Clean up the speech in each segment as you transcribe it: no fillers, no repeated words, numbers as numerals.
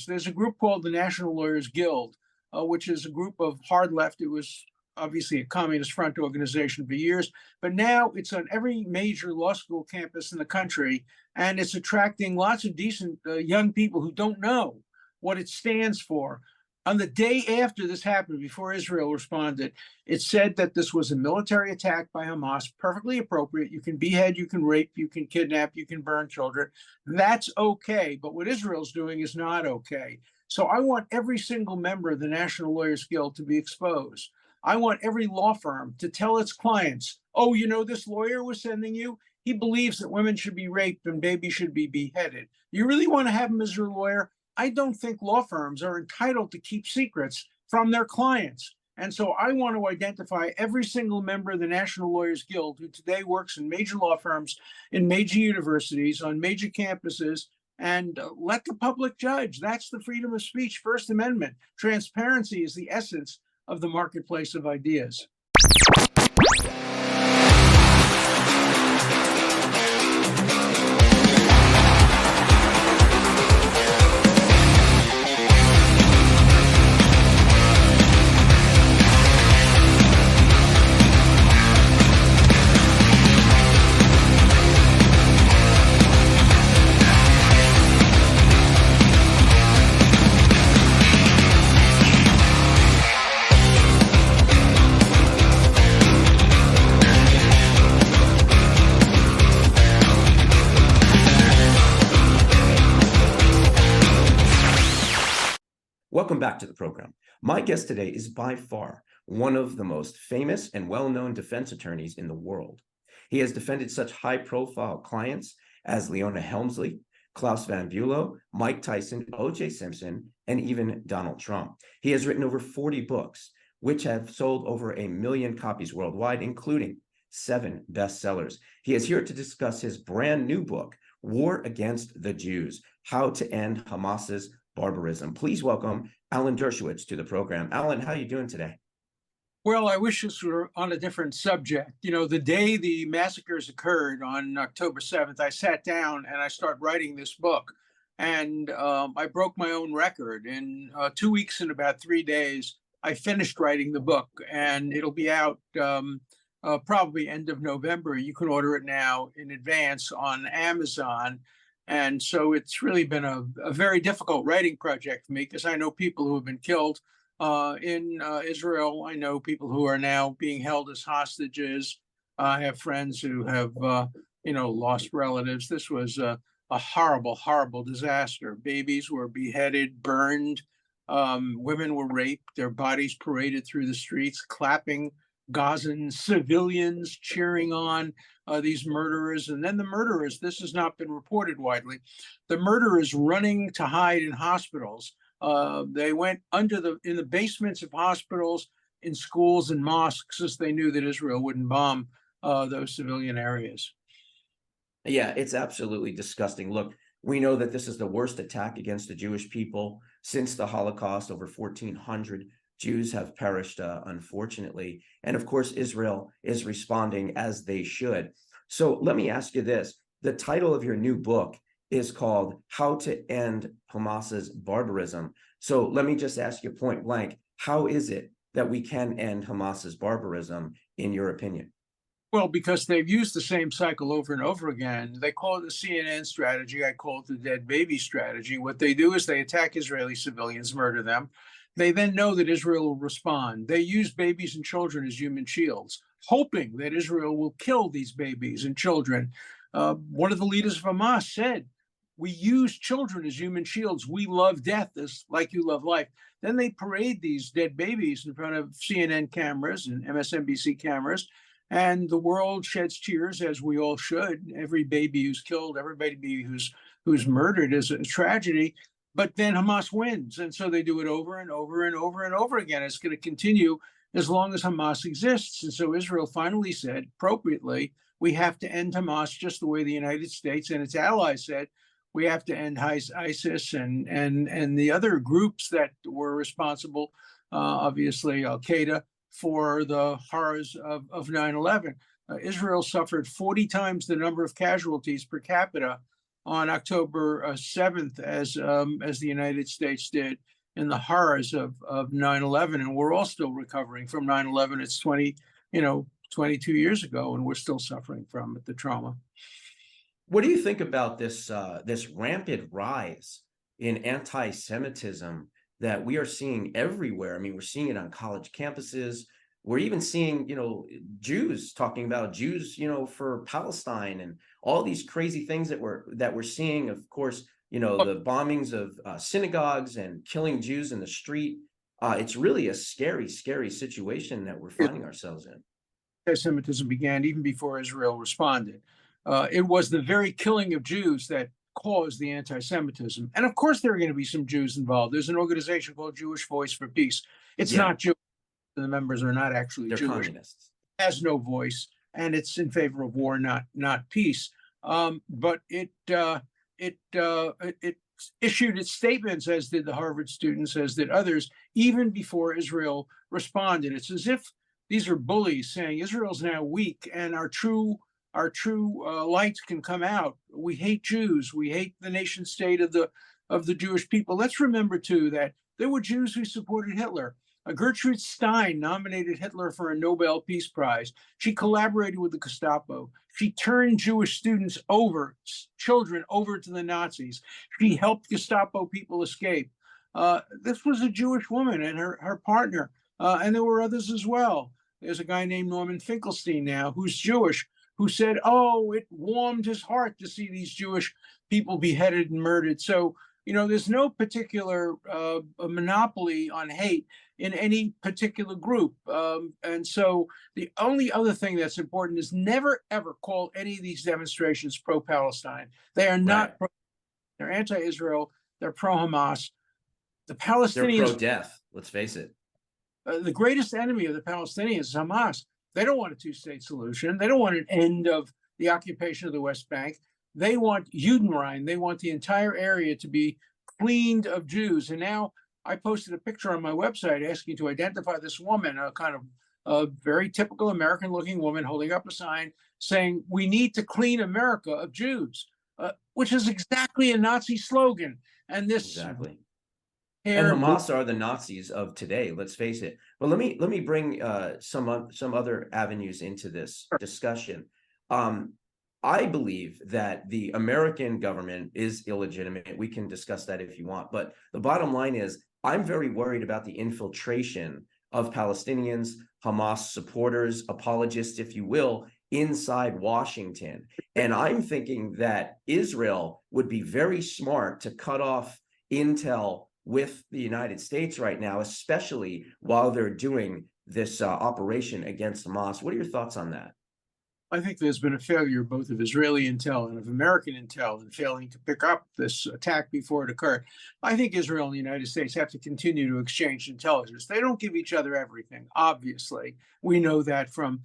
There's a group called the National Lawyers Guild, which is a group of hard left. It was obviously a communist front organization for years, but now it's on every major law school campus in the country, and it's attracting lots of decent young people who don't know what it stands for. On the day after this happened, before Israel responded, it said that this was a military attack by Hamas, perfectly appropriate. You can behead, you can rape, you can kidnap, you can burn children. That's okay. But what Israel's doing is not okay. So I want every single member of the National Lawyers Guild to be exposed. I want every law firm to tell its clients, oh, you know, this lawyer was sending you? He believes that women should be raped and babies should be beheaded. You really want to have him as your lawyer? I don't think law firms are entitled to keep secrets from their clients. And so I want to identify every single member of the National Lawyers Guild who today works in major law firms, in major universities, on major campuses, and let the public judge. That's the freedom of speech, First Amendment. Transparency is the essence of the marketplace of ideas. Welcome back to the program. My guest today is by far one of the most famous and well-known defense attorneys in the world. He has defended such high-profile clients as Leona Helmsley, Klaus Van Bülow, Mike Tyson, O.J. Simpson, and even Donald Trump. He has written over 40 books, which have sold over 1 million copies worldwide, including 7 bestsellers. He is here to discuss his brand new book, War Against the Jews: How to End Hamas's Barbarism. Please welcome Alan Dershowitz to the program. Alan, how are you doing today? Well, I wish this were on a different subject. You know, the day the massacres occurred on October 7th, I sat down and I started writing this book. And I broke my own record. In 2 weeks and about 3 days, I finished writing the book, and it'll be out probably end of November. You can order it now in advance on Amazon. And so it's really been a very difficult writing project for me, because I know people who have been killed in Israel. I know people who are now being held as hostages. I have friends who have, lost relatives. This was a horrible, horrible disaster. Babies were beheaded, burned. Women were raped, their bodies paraded through the streets, clapping Gazan civilians, cheering on these murderers. And then the murderers, this has not been reported widely, the murderers running to hide in hospitals. They went in the basements of hospitals, in schools and mosques, as they knew that Israel wouldn't bomb those civilian areas. Yeah, it's absolutely disgusting. Look, we know that this is the worst attack against the Jewish people since the Holocaust. Over 1,400 Jews have perished, unfortunately. And of course, Israel is responding as they should. So let me ask you this. The title of your new book is called How to End Hamas's Barbarism. So let me just ask you point blank, how is it that we can end Hamas's barbarism, in your opinion? Well, because they've used the same cycle over and over again. They call it the CNN strategy. I call it the dead baby strategy. What they do is they attack Israeli civilians, murder them. They then know that Israel will respond. They use babies and children as human shields, hoping that Israel will kill these babies and children. One of the leaders of Hamas said, we use children as human shields. We love death as like you love life. Then they parade these dead babies in front of CNN cameras and MSNBC cameras, and the world sheds tears, as we all should. Every baby who's killed, every baby who's murdered is a tragedy. But then Hamas wins. And so they do it over and over and over and over again. It's going to continue as long as Hamas exists. And so Israel finally said, appropriately, we have to end Hamas just the way the United States and its allies said, we have to end ISIS and the other groups that were responsible, obviously Al-Qaeda, for the horrors of 9/11. Israel suffered 40 times the number of casualties per capita on October 7th, as the United States did, in the horrors of 9/11, and we're all still recovering from 9/11. It's 22 years ago, and we're still suffering from it, the trauma. What do you think about this rampant rise in anti-Semitism that we are seeing everywhere? I mean, we're seeing it on college campuses. We're even seeing, Jews talking about Jews, for Palestine, and all these crazy things that we're seeing. Of course, the bombings of synagogues and killing Jews in the street. It's really a scary, scary situation that we're finding ourselves in. Anti-Semitism began even before Israel responded. It was the very killing of Jews that caused the anti-Semitism. And of course, there are going to be some Jews involved. There's an organization called Jewish Voice for Peace. It's Yeah, not Jewish. The members are not actually they're Jewish. communists. It has no voice, and it's in favor of war, not peace. But it issued its statements, as did the Harvard students, as did others, even before Israel responded. It's as if these are bullies saying Israel's now weak, and our true lights can come out. We hate Jews. We hate the nation state of the Jewish people. Let's remember too that there were Jews who supported Hitler. Gertrude Stein nominated Hitler for a Nobel Peace Prize. She collaborated with the Gestapo. She turned Jewish students over, children over to the Nazis. She helped Gestapo people escape. This was a Jewish woman and her partner, and there were others as well. There's a guy named Norman Finkelstein now who's Jewish, who said, "Oh, it warmed his heart to see these Jewish people beheaded and murdered." So, there's no particular monopoly on hate in any particular group. And so the only other thing that's important is never, ever call any of these demonstrations pro-Palestine. They are not, Right. they're anti-Israel, they're pro-Hamas. The They're Palestinians, pro-death, let's face it. the greatest enemy of the Palestinians is Hamas. They don't want a two-state solution. They don't want an end of the occupation of the West Bank. They want Judenrein. They want the entire area to be cleaned of Jews. And now I posted a picture on my website asking to identify this woman, a kind of a very typical American-looking woman holding up a sign saying, "We need to clean America of Jews," which is exactly a Nazi slogan. And this Exactly. And hair, Hamas are the Nazis of today, let's face it. But let me bring some other avenues into this discussion. I believe that the American government is illegitimate. We can discuss that if you want. But the bottom line is, I'm very worried about the infiltration of Palestinians, Hamas supporters, apologists, if you will, inside Washington. And I'm thinking that Israel would be very smart to cut off intel with the United States right now, especially while they're doing this operation against Hamas. What are your thoughts on that? I think there's been a failure both of Israeli intel and of American intel in failing to pick up this attack before it occurred. I think Israel and the United States have to continue to exchange intelligence. They don't give each other everything, obviously. We know that from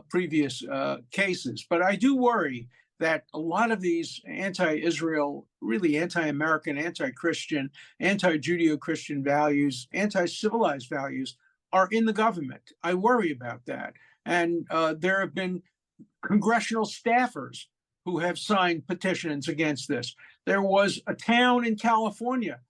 previous cases. But I do worry that a lot of these anti-Israel, really anti-American, anti-Christian, anti-Judeo-Christian values, anti-civilized values are in the government. I worry about that. And there have been congressional staffers who have signed petitions against this. There was a town in California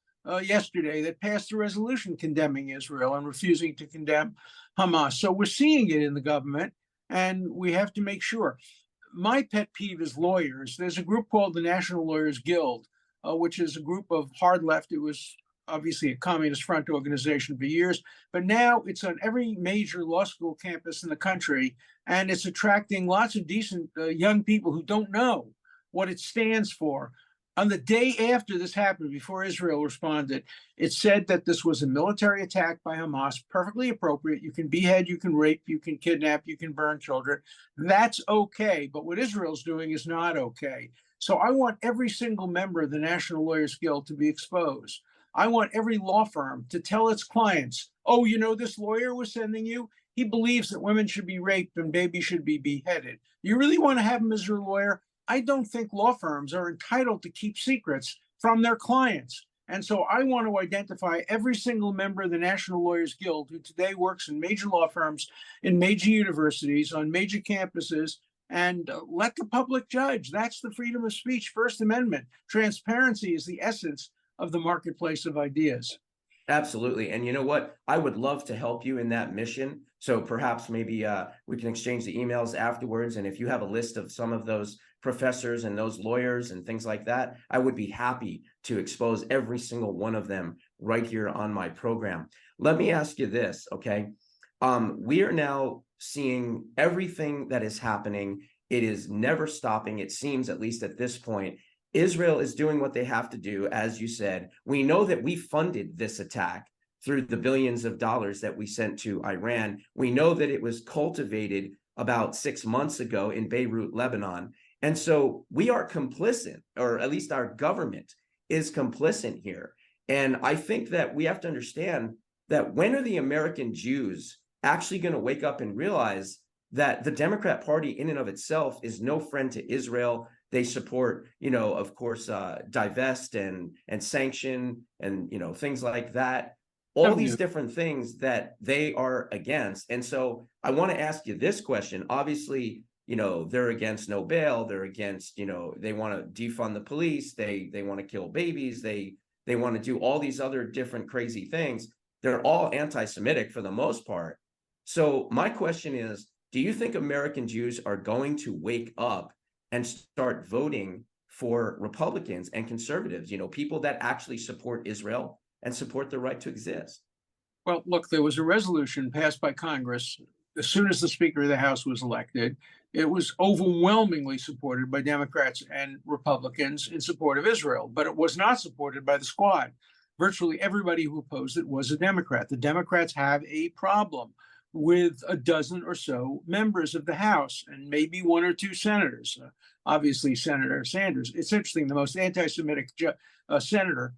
yesterday that passed a resolution condemning Israel and refusing to condemn Hamas. So we're seeing it in the government, and we have to make sure. My pet peeve is lawyers. There's a group called the National Lawyers Guild, which is a group of hard left. It was obviously a communist front organization for years, but now it's on every major law school campus in the country, and it's attracting lots of decent young people who don't know what it stands for. On the day after this happened, before Israel responded, it said that this was a military attack by Hamas, perfectly appropriate. You can behead, you can rape, you can kidnap, you can burn children. That's okay. But what Israel's doing is not okay. So I want every single member of the National Lawyers Guild to be exposed. I want every law firm to tell its clients, "Oh, this lawyer was sending you? He believes that women should be raped and babies should be beheaded. You really want to have him as your lawyer?" I don't think law firms are entitled to keep secrets from their clients. And so I want to identify every single member of the National Lawyers Guild who today works in major law firms, in major universities, on major campuses, and let the public judge. That's the freedom of speech, First Amendment. Transparency is the essence of the marketplace of ideas. Absolutely. And you know what? I would love to help you in that mission. So perhaps maybe we can exchange the emails afterwards. And if you have a list of some of those professors and those lawyers and things like that, I would be happy to expose every single one of them right here on my program. Let me ask you this, okay? We are now seeing everything that is happening. It is never stopping, it seems, at least at this point. Israel is doing what they have to do, as you said. We know that we funded this attack through the billions of dollars that we sent to Iran. We know that it was cultivated about 6 months ago in Beirut, Lebanon. And so we are complicit, or at least our government is complicit here. And I think that we have to understand that when are the American Jews actually going to wake up and realize that the Democrat Party in and of itself is no friend to Israel? They support, of course, divest and sanction and, things like that. All these different things that they are against. And so I want to ask you this question. Obviously, they're against no bail. They're against, they want to defund the police. They want to kill babies. They want to do all these other different crazy things. They're all anti-Semitic for the most part. So my question is, do you think American Jews are going to wake up and start voting for Republicans and conservatives, people that actually support Israel and support the right to exist? Well, look, there was a resolution passed by Congress as soon as the Speaker of the House was elected. It was overwhelmingly supported by Democrats and Republicans in support of Israel, but it was not supported by the Squad. Virtually everybody who opposed it was a Democrat. The Democrats have a problem with a dozen or so members of the House and maybe one or two senators. Obviously, Senator Sanders. It's interesting. The most anti-Semitic senator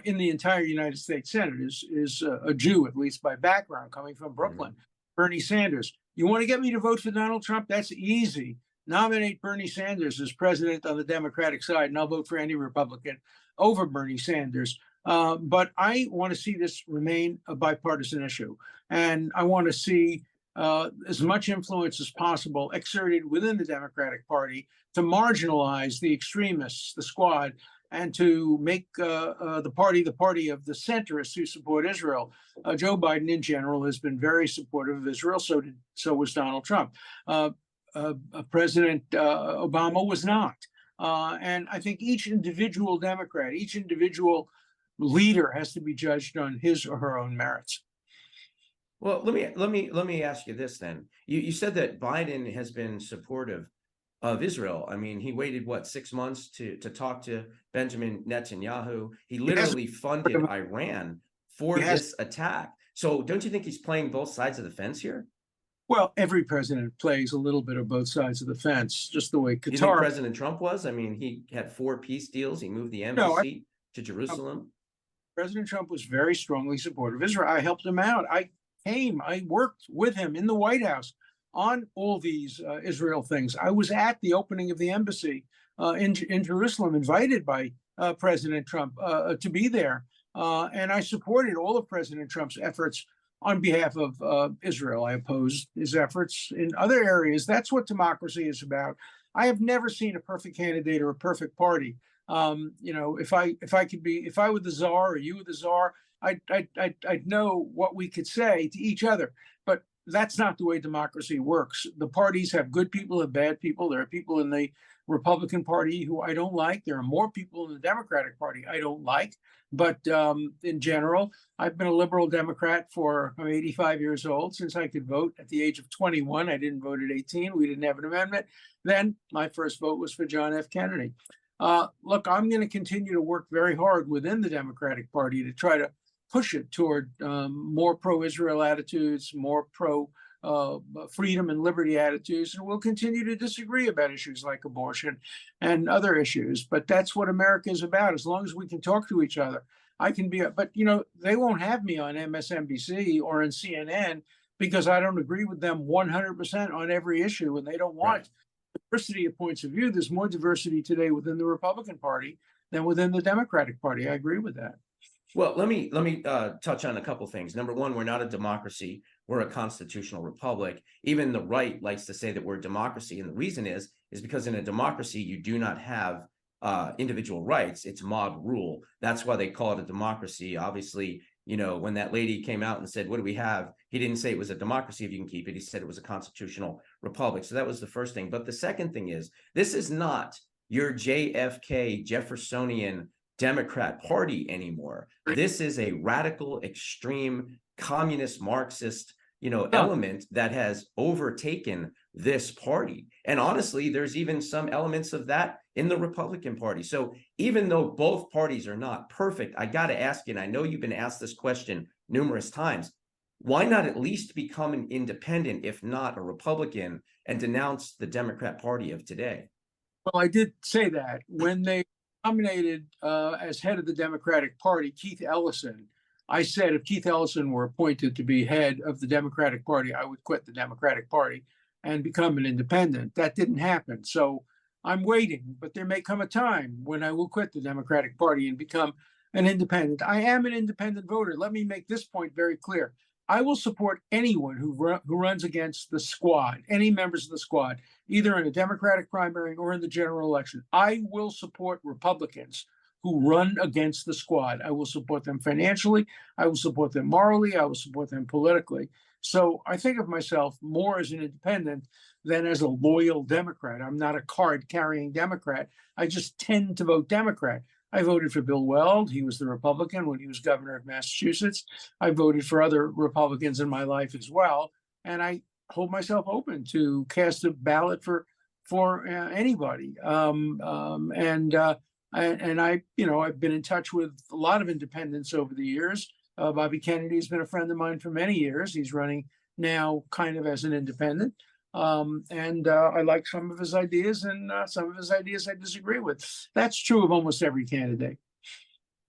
in the entire United States Senate is a Jew, at least by background, coming from Brooklyn. Mm-hmm. Bernie Sanders. You want to get me to vote for Donald Trump? That's easy. Nominate Bernie Sanders as president on the Democratic side, and I'll vote for any Republican over Bernie Sanders. But I want to see this remain a bipartisan issue. And I want to see as much influence as possible exerted within the Democratic Party to marginalize the extremists, the Squad, and to make the party of the centrists who support Israel. Joe Biden, in general, has been very supportive of Israel. So was Donald Trump. President Obama was not. And I think each individual Democrat, each individual leader has to be judged on his or her own merits. Well, let me ask you this then. You said that Biden has been supportive of Israel. I mean, he waited 6 months to talk to Benjamin Netanyahu. He literally funded Iran for this attack. So don't you think he's playing both sides of the fence here? Well, every president plays a little bit of both sides of the fence, just the way Qatar. You think President Trump was? I mean, he had 4 peace deals. He moved the embassy to Jerusalem. President Trump was very strongly supportive of Israel. I helped him out. I worked with him in the White House on all these Israel things. I was at the opening of the embassy in Jerusalem, invited by President Trump to be there. And I supported all of President Trump's efforts on behalf of Israel. I opposed his efforts in other areas. That's what democracy is about. I have never seen a perfect candidate or a perfect party. If I were the czar or you were the czar, I'd know what we could say to each other. But that's not the way democracy works. The parties have good people and bad people. There are people in the Republican Party who I don't like. There are more people in the Democratic Party I don't like. But in general, I've been a liberal Democrat I'm 85 years old since I could vote at the age of 21. I didn't vote at 18. We didn't have an amendment. Then my first vote was for John F. Kennedy. Look, I'm going to continue to work very hard within the Democratic Party to try to push it toward more pro-Israel attitudes, more pro-freedom and liberty attitudes, and we'll continue to disagree about issues like abortion and other issues. But that's what America is about. As long as we can talk to each other, I can be. But they won't have me on MSNBC or in CNN because I don't agree with them 100% on every issue, and they don't want diversity of points of view. There's more diversity today within the Republican Party than within the Democratic Party. I agree with that. Well, let me touch on a couple things. Number one, we're not a democracy. we're a constitutional republic. Even the right likes to say that we're a democracy. And the reason is because in a democracy, you do not have individual rights. It's mob rule. That's why they call it a democracy. Obviously, you know, when that lady came out and said, what do we have? He didn't say it was a democracy if you can keep it. He said it was a constitutional republic. So that was the first thing. But the second thing is, this is not your JFK Jeffersonian Democrat Party anymore. This is a radical, extreme, communist, Marxist, you know, element that has overtaken this party. And honestly, there's even some elements of that in the Republican Party. So even though both parties are not perfect, I got to ask you, and I know you've been asked this question numerous times, why not at least become an independent, if not a Republican, and denounce the Democrat Party of today? Well, I did say that when they nominated as head of the Democratic Party, Keith Ellison. I said if Keith Ellison were appointed to be head of the Democratic Party, I would quit the Democratic Party and become an independent. That didn't happen. So I'm waiting, but there may come a time when I will quit the Democratic Party and become an independent. I am an independent voter. Let me make this point very clear. I will support anyone who runs against the squad, any members of the squad, either in a Democratic primary or in the general election. I will support Republicans who run against the squad. I will support them financially. I will support them morally. I will support them politically. So I think of myself more as an independent than as a loyal Democrat. I'm not a card-carrying Democrat. I just tend to vote Democrat. I voted for Bill Weld. He was the Republican when he was governor of Massachusetts. I voted for other Republicans in my life as well. And I hold myself open to cast a ballot for anybody. And I, you know, I've been in touch with a lot of independents over the years. Bobby Kennedy has been a friend of mine for many years. He's running now kind of as an independent. I like some of his ideas, and some of his ideas I disagree with. That's true of almost every candidate.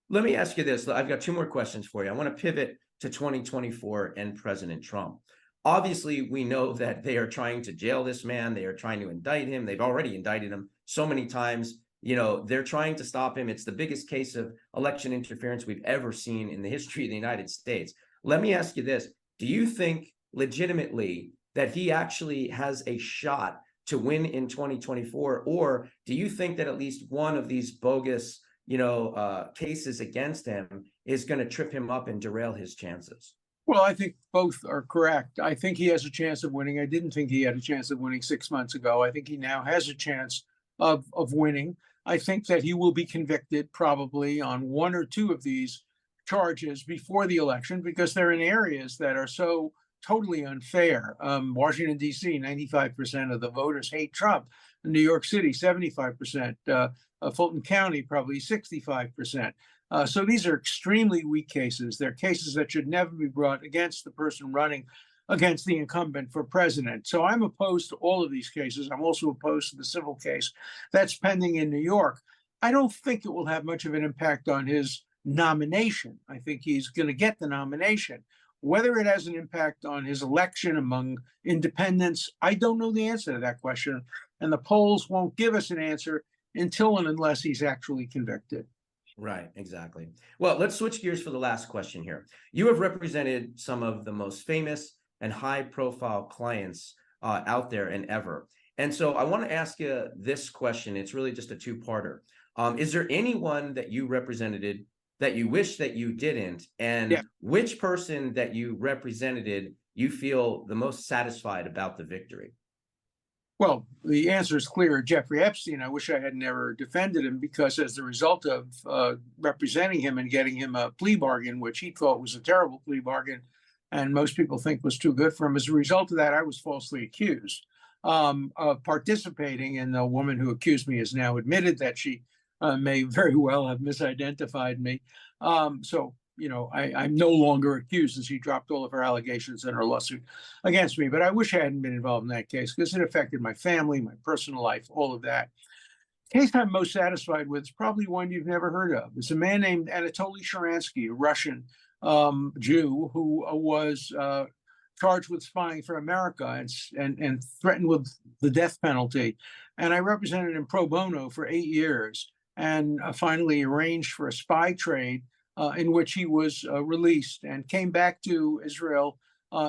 Let me ask you this. I've got two more questions for you. I want to pivot to 2024 and President Trump. Obviously, we know that they are trying to jail this man. They are trying to indict him. They've already indicted him so many times. You know, they're trying to stop him. It's the biggest case of election interference we've ever seen in the history of the United States. Let me ask you this. Do you think legitimately that he actually has a shot to win in 2024? Or do you think that at least one of these bogus, you know, cases against him is going to trip him up and derail his chances? Well, I think both are correct. I think he has a chance of winning. I didn't think he had a chance of winning 6 months ago. I think he now has a chance of winning. I think that he will be convicted probably on one or two of these charges before the election because they're in areas that are so totally unfair. Washington, D.C., 95% of the voters hate Trump. In New York City, 75%. Fulton County, probably 65%. So these are extremely weak cases. They're cases that should never be brought against the person running against the incumbent for president. So I'm opposed to all of these cases. I'm also opposed to the civil case that's pending in New York. I don't think it will have much of an impact on his nomination. I think he's going to get the nomination. Whether it has an impact on his election among independents, I don't know the answer to that question. And the polls won't give us an answer until and unless he's actually convicted. Right, exactly. Well, let's switch gears for the last question here. You have represented some of the most famous and high-profile clients out there and ever. And so I want to ask you this question. It's really just a two-parter. Is there anyone that you represented that you wish that you didn't? And which person that you represented you feel the most satisfied about the victory? Well, the answer is clear. Jeffrey Epstein, I wish I had never defended him because as the result of representing him and getting him a plea bargain, which he thought was a terrible plea bargain, and most people think was too good for him, as a result of that, I was falsely accused of participating. And the woman who accused me has now admitted that she may very well have misidentified me. So you know, I'm no longer accused, and she dropped all of her allegations in her lawsuit against me. But I wish I hadn't been involved in that case because it affected my family, my personal life, all of that. The case I'm most satisfied with is probably one you've never heard of. It's a man named Anatoly Sharansky, a Russian Jew who was charged with spying for America and threatened with the death penalty. And I represented him pro bono for 8 years and finally arranged for a spy trade in which he was released and came back to Israel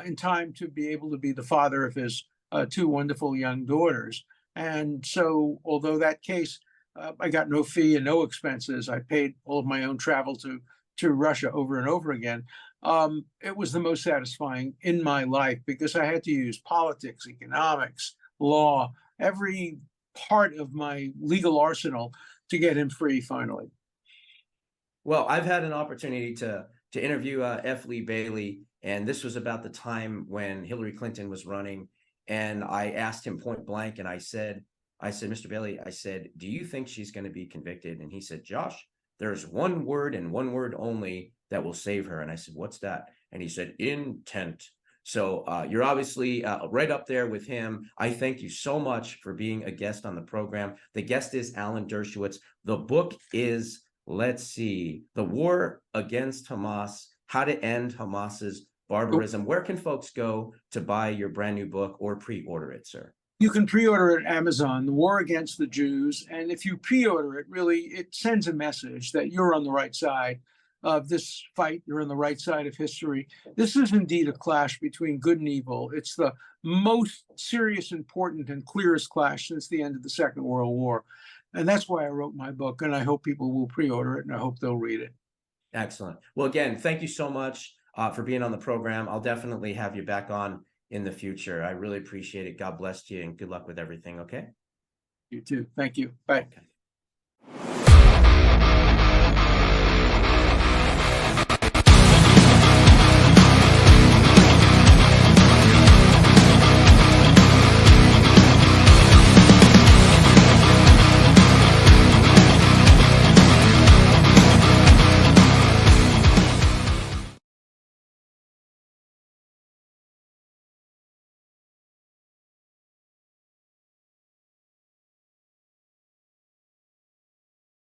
in time to be able to be the father of his two wonderful young daughters. And so, although that case, I got no fee and no expenses, I paid all of my own travel to Russia over and over again. It was the most satisfying in my life because I had to use politics, economics, law, every part of my legal arsenal to get him free finally. Well, I've had an opportunity to interview F. Lee Bailey, and this was about the time when Hillary Clinton was running. And I asked him point blank, and I said, Mr. Bailey, I said, do you think she's going to be convicted? And he said, Josh, there's one word and one word only that will save her. And I said, what's that? And he said, intent. So you're obviously right up there with him. I thank you so much for being a guest on the program. The guest is Alan Dershowitz. The book is, let's see, The War Against Hamas, How to End Hamas's Barbarism. Where can folks go to buy your brand new book or pre-order it, sir? You can pre-order it at Amazon, The War Against the Jews. And if you pre-order it, really, it sends a message that you're on the right side of this fight. You're on the right side of history. This is indeed a clash between good and evil. It's the most serious, important, and clearest clash since the end of the Second World War. And that's why I wrote my book. And I hope people will pre-order it, and I hope they'll read it. Excellent. Well, again, thank you so much for being on the program. I'll definitely have you back on in the future. I really appreciate it. God bless you and good luck with everything. Okay. You too. Thank you. Bye. Okay.